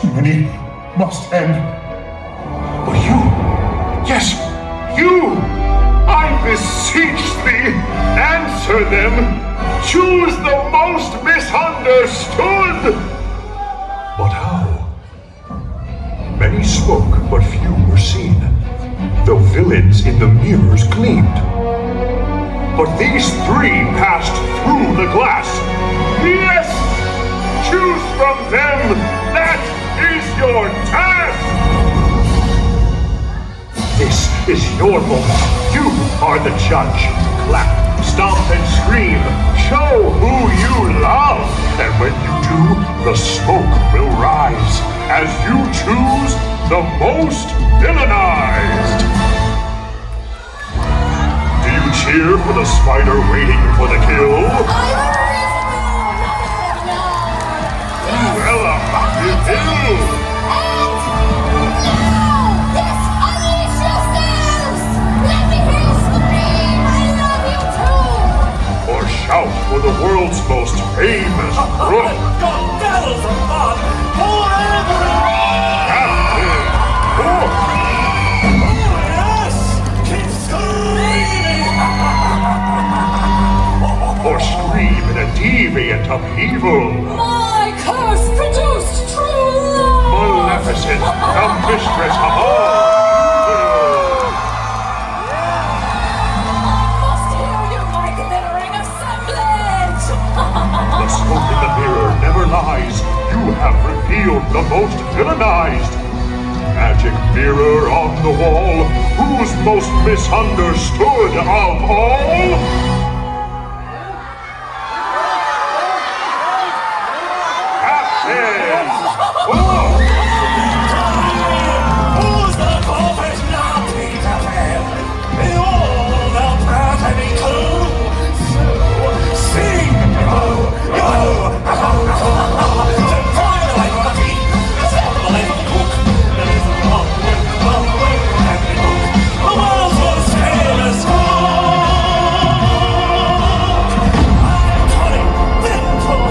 Too many must end. But you, yes, you, I beseech thee, answer them. Choose the most misunderstood. But how? Many spoke, but few were seen, though villains in the mirrors gleamed. But these three passed through the glass. Yes! Choose from them! That is your task! This is your moment. You are the judge. Clap, stomp, and scream. Show who you love. And when you do, the smoke will rise as you choose the most villainized. Do you cheer for the spider waiting for the kill? Cruella de Vil! Shout for the world's most famous crook! Got bells of fun forever! Captain Hook! Yes! Keep screaming! Or scream in a deviant upheaval! My curse produced true love! Maleficent, the mistress of all! The smoke in the mirror never lies. You have revealed the most villainized. Magic mirror on the wall, who's most misunderstood of all? Captain! Oh! Who's the prophet now, Peter Pan? In all the pertany clue. So sing, oh, oh, oh, oh, to find the life of the king, except for the life of the cook. There is a long way, Captain Hook, the world's most famous cook. I'm cunning, withful,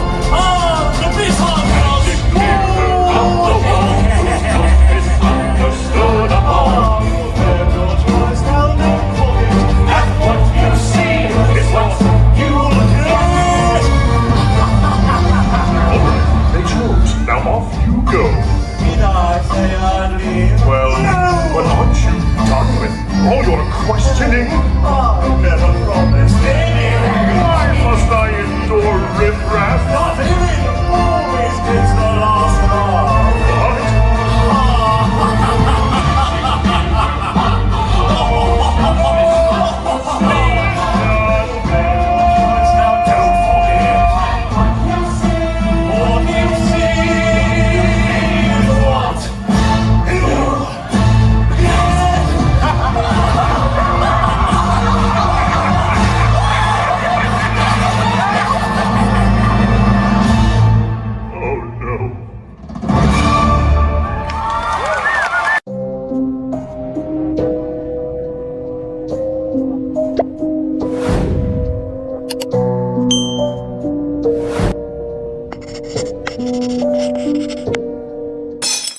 the bison girls. Misunderstood of all. Have your choice, now don't forget that what you see is what you'll get. They chose. Now off you go. Did I say I'd leave? Well, but aren't you done with all your questioning? I never promised anything. Why must I endure riffraff?